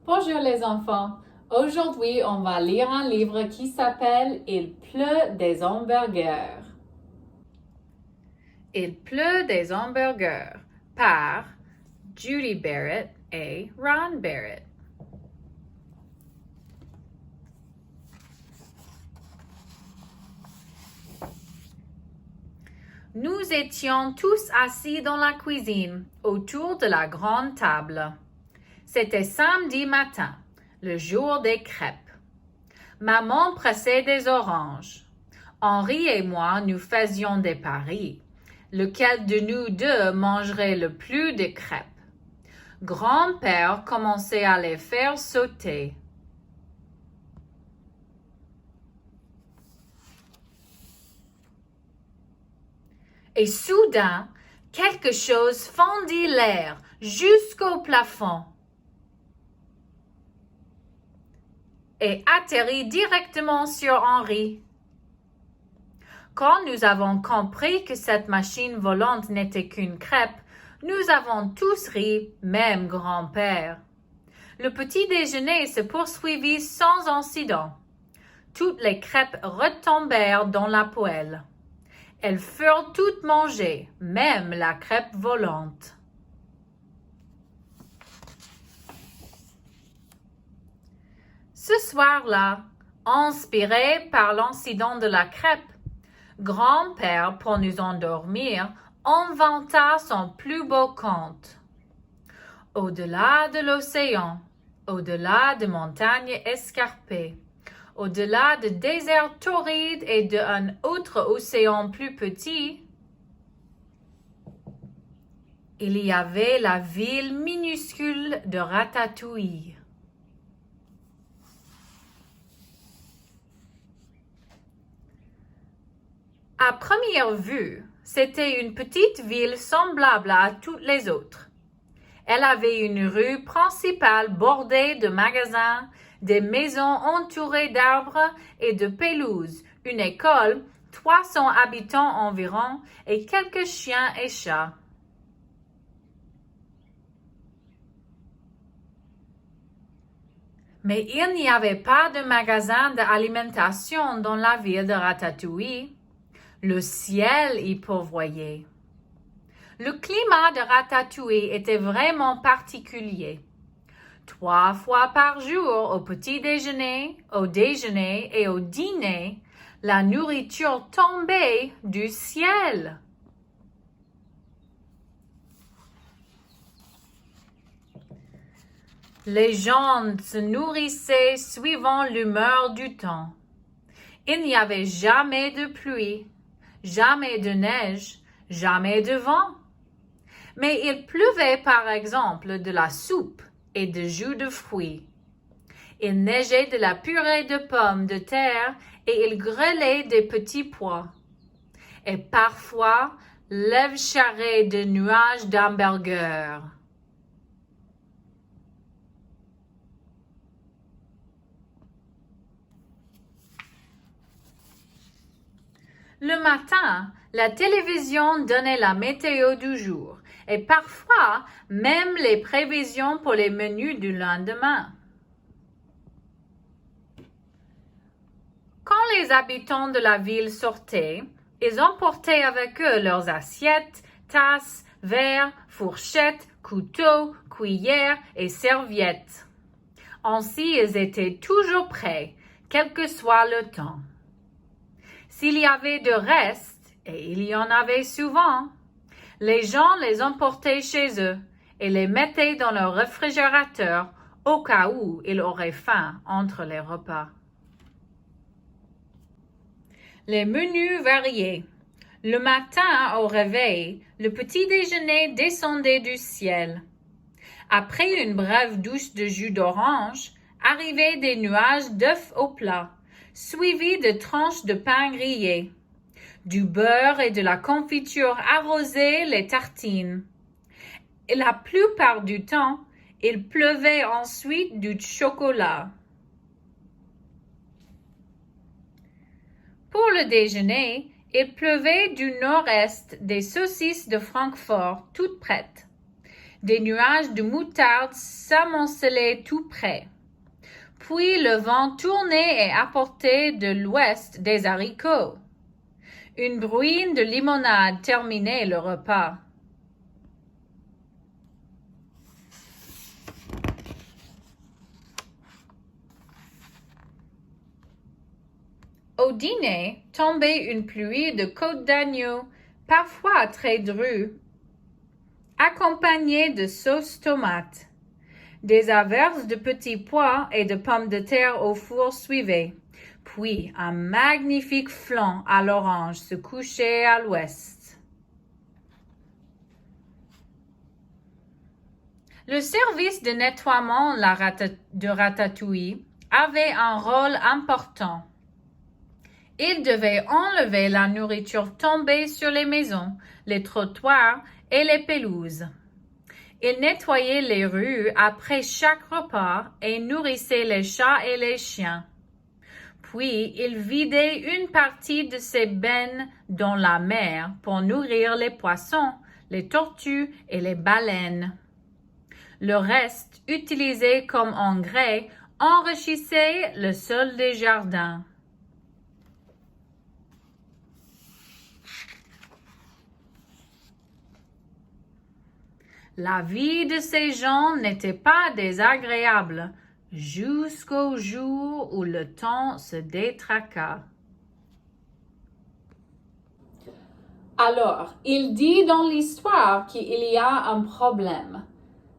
Bonjour les enfants. Aujourd'hui, on va lire un livre qui s'appelle Il pleut des hamburgers. Il pleut des hamburgers par Judy Barrett et Ron Barrett. Nous étions tous assis dans la cuisine, autour de la grande table. C'était samedi matin, le jour des crêpes. Maman pressait des oranges. Henri et moi, nous faisions des paris. Lequel de nous deux mangerait le plus de crêpes? Grand-père commençait à les faire sauter. Et soudain, quelque chose fendit l'air jusqu'au plafond et atterrit directement sur Henri. Quand nous avons compris que cette machine volante n'était qu'une crêpe, nous avons tous ri, même grand-père. Le petit déjeuner se poursuivit sans incident. Toutes les crêpes retombèrent dans la poêle. Elles furent toutes mangées, même la crêpe volante. Ce soir-là, inspiré par l'incident de la crêpe, grand-père, pour nous endormir, inventa son plus beau conte. Au-delà de l'océan, au-delà de montagnes escarpées, au-delà de déserts torrides et d'un autre océan plus petit, il y avait la ville minuscule de Ratatouille. À première vue, c'était une petite ville semblable à toutes les autres. Elle avait une rue principale bordée de magasins, des maisons entourées d'arbres et de pelouses, une école, 300 habitants environ et quelques chiens et chats. Mais il n'y avait pas de magasin d'alimentation dans la ville de Ratatouille. Le ciel y pourvoyait. Le climat de Ratatouille était vraiment particulier. 3 fois par jour, au petit déjeuner, au déjeuner et au dîner, la nourriture tombait du ciel. Les gens se nourrissaient suivant l'humeur du temps. Il n'y avait jamais de pluie, jamais de neige, jamais de vent. Mais il pleuvait par exemple de la soupe et de jus de fruits. Il neigeait de la purée de pommes de terre et il grêlait des petits pois. Et parfois, lève-charrait de nuages d'hamburgers. Le matin, la télévision donnait la météo du jour et parfois même les prévisions pour les menus du lendemain. Quand les habitants de la ville sortaient, ils emportaient avec eux leurs assiettes, tasses, verres, fourchettes, couteaux, cuillères et serviettes. Ainsi, ils étaient toujours prêts, quel que soit le temps. S'il y avait de restes, et il y en avait souvent, les gens les emportaient chez eux et les mettaient dans leur réfrigérateur au cas où ils auraient faim entre les repas. Les menus variaient. Le matin, au réveil, le petit déjeuner descendait du ciel. Après une brève douche de jus d'orange, arrivaient des nuages d'œufs au plat, suivis de tranches de pain grillé. Du beurre et de la confiture arrosaient les tartines. Et la plupart du temps, il pleuvait ensuite du chocolat. Pour le déjeuner, il pleuvait du nord-est des saucisses de Francfort toutes prêtes, Des nuages de moutarde s'amoncelaient tout près. Puis le vent tournait et apportait de l'ouest des haricots. Une bruine de limonade terminait le repas. Au dîner, tombait une pluie de côtes d'agneau, parfois très drue, accompagnée de sauce tomate. Des averses de petits pois et de pommes de terre au four suivaient, puis un magnifique flan à l'orange se couchait à l'ouest. Le service de nettoiement de Ratatouille avait un rôle important. Il devait enlever la nourriture tombée sur les maisons, les trottoirs et les pelouses. Il nettoyait les rues après chaque repas et nourrissait les chats et les chiens. Puis il vidait une partie de ses bennes dans la mer pour nourrir les poissons, les tortues et les baleines. Le reste, utilisé comme engrais, enrichissait le sol des jardins. La vie de ces gens n'était pas désagréable jusqu'au jour où le temps se détraqua. Alors, il dit dans l'histoire qu'il y a un problème.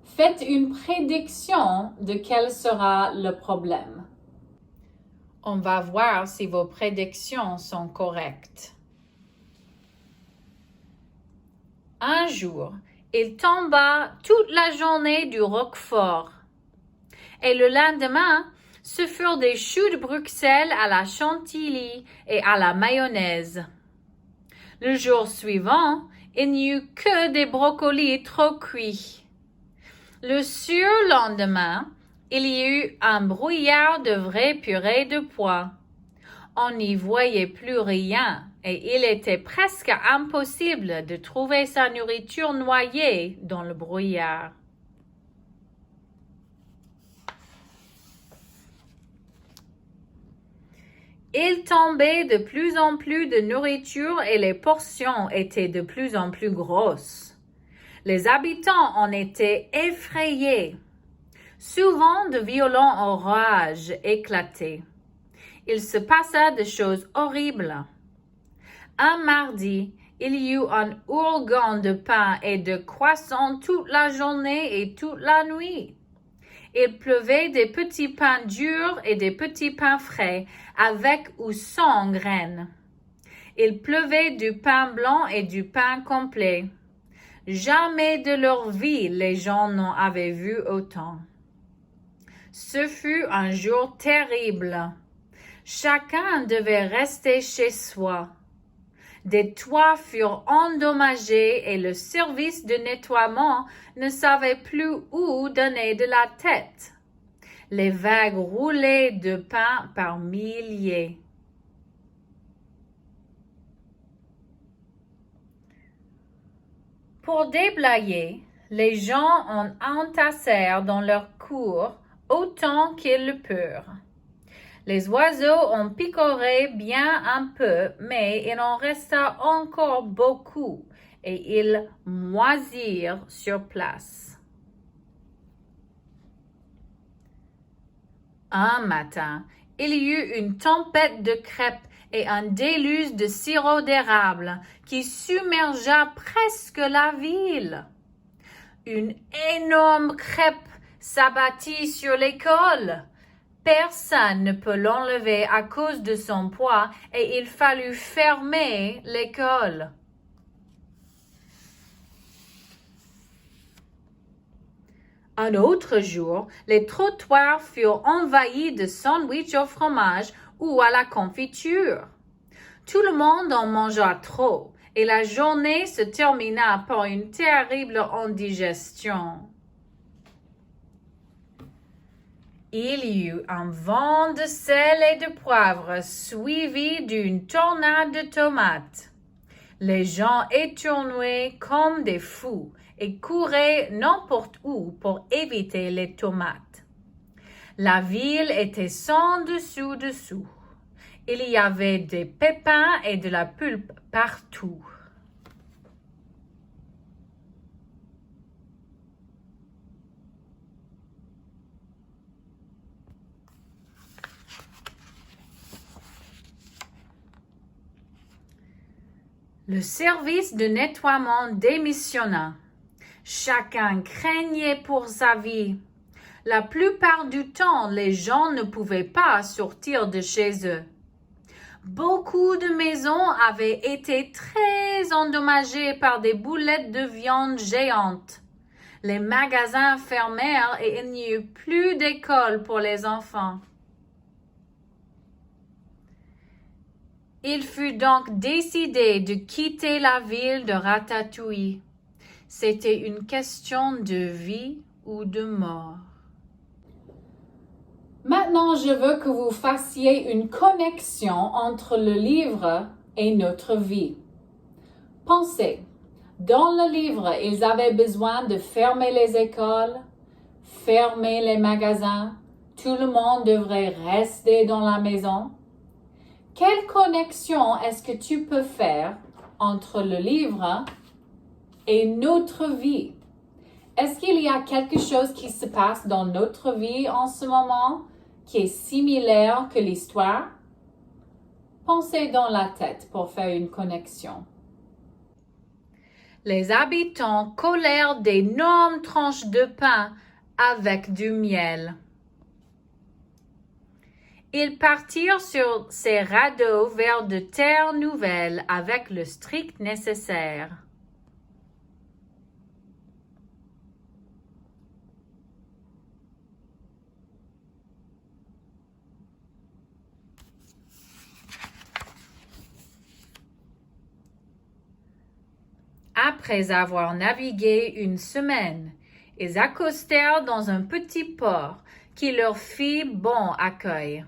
Faites une prédiction de quel sera le problème. On va voir si vos prédictions sont correctes. Un jour, il tomba toute la journée du roquefort. Et le lendemain, ce furent des choux de Bruxelles à la chantilly et à la mayonnaise. Le jour suivant, il n'y eut que des brocolis trop cuits. Le surlendemain, il y eut un brouillard de vraie purée de pois. On n'y voyait plus rien et il était presque impossible de trouver sa nourriture noyée dans le brouillard. Il tombait de plus en plus de nourriture et les portions étaient de plus en plus grosses. Les habitants en étaient effrayés. Souvent de violents orages éclataient. Il se passa des choses horribles. Un mardi, il y eut un ouragan de pain et de croissants toute la journée et toute la nuit. Il pleuvait des petits pains durs et des petits pains frais, avec ou sans graines. Il pleuvait du pain blanc et du pain complet. Jamais de leur vie les gens n'en avaient vu autant. Ce fut un jour terrible. Chacun devait rester chez soi. Des toits furent endommagés et le service de nettoiement ne savait plus où donner de la tête. Les vagues roulaient de pain par milliers. Pour déblayer, les gens en entassèrent dans leur cour autant qu'ils le purent. Les oiseaux en picoraient bien un peu, mais il en resta encore beaucoup et ils moisirent sur place. Un matin, il y eut une tempête de crêpes et un déluge de sirop d'érable qui submergea presque la ville. Une énorme crêpe s'abattit sur l'école. Personne ne peut l'enlever à cause de son poids et il fallut fermer l'école. Un autre jour, les trottoirs furent envahis de sandwichs au fromage ou à la confiture. Tout le monde en mangea trop et la journée se termina par une terrible indigestion. Il y eut un vent de sel et de poivre suivi d'une tornade de tomates. Les gens éternuaient comme des fous et couraient n'importe où pour éviter les tomates. La ville était sans dessous-dessous. Il y avait des pépins et de la pulpe partout. Le service de nettoiement démissionna. Chacun craignait pour sa vie. La plupart du temps, les gens ne pouvaient pas sortir de chez eux. Beaucoup de maisons avaient été très endommagées par des boulettes de viande géantes. Les magasins fermèrent et il n'y eut plus d'école pour les enfants. Il fut donc décidé de quitter la ville de Ratatouille. C'était une question de vie ou de mort. Maintenant, je veux que vous fassiez une connexion entre le livre et notre vie. Pensez, dans le livre, ils avaient besoin de fermer les écoles, fermer les magasins, tout le monde devrait rester dans la maison. Quelle connexion est-ce que tu peux faire entre le livre et notre vie? Est-ce qu'il y a quelque chose qui se passe dans notre vie en ce moment qui est similaire que l'histoire? Pensez dans la tête pour faire une connexion. Les habitants collèrent d'énormes tranches de pain avec du miel. Ils partirent sur ces radeaux vers de terres nouvelles avec le strict nécessaire. Après avoir navigué une semaine, ils accostèrent dans un petit port qui leur fit bon accueil.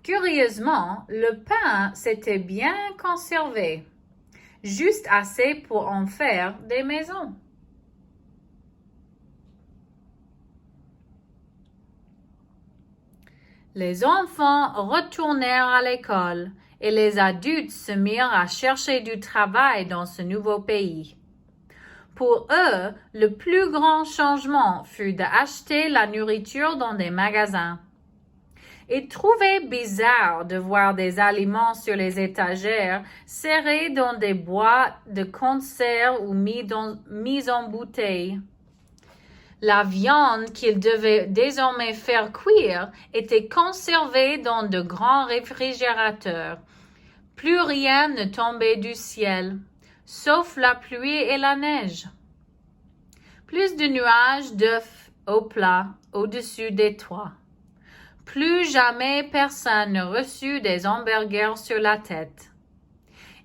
Curieusement, le pain s'était bien conservé, juste assez pour en faire des maisons. Les enfants retournèrent à l'école et les adultes se mirent à chercher du travail dans ce nouveau pays. Pour eux, le plus grand changement fut d'acheter la nourriture dans des magasins. Ils trouvaient bizarre de voir des aliments sur les étagères serrés dans des boîtes de conserve ou mis en bouteille. La viande qu'ils devaient désormais faire cuire était conservée dans de grands réfrigérateurs. Plus rien ne tombait du ciel, sauf la pluie et la neige. Plus de nuages d'œufs au plat au-dessus des toits. Plus jamais personne ne reçut des hamburgers sur la tête.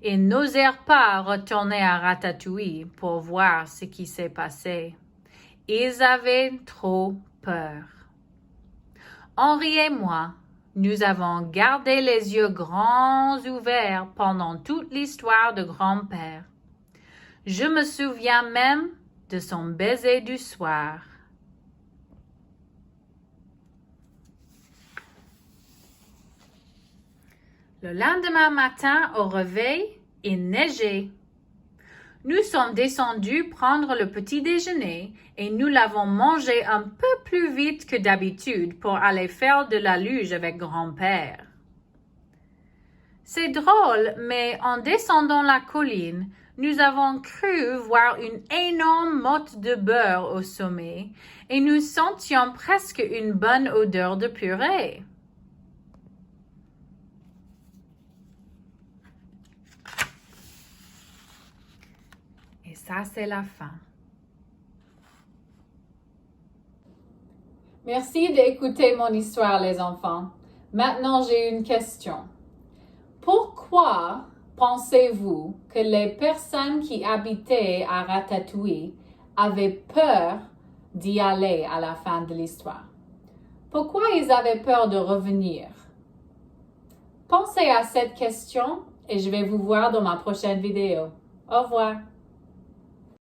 Ils n'osèrent pas retourner à Ratatouille pour voir ce qui s'est passé. Ils avaient trop peur. Henri et moi, nous avons gardé les yeux grands ouverts pendant toute l'histoire de grand-père. Je me souviens même de son baiser du soir. Le lendemain matin, au réveil, il neigeait. Nous sommes descendus prendre le petit déjeuner et nous l'avons mangé un peu plus vite que d'habitude pour aller faire de la luge avec grand-père. C'est drôle, mais en descendant la colline, nous avons cru voir une énorme motte de beurre au sommet et nous sentions presque une bonne odeur de purée. Et ça, c'est la fin. Merci d'écouter mon histoire, les enfants. Maintenant, j'ai une question. Pourquoi pensez-vous que les personnes qui habitaient à Ratatouille avaient peur d'y aller à la fin de l'histoire? Pourquoi ils avaient peur de revenir? Pensez à cette question et je vais vous voir dans ma prochaine vidéo. Au revoir.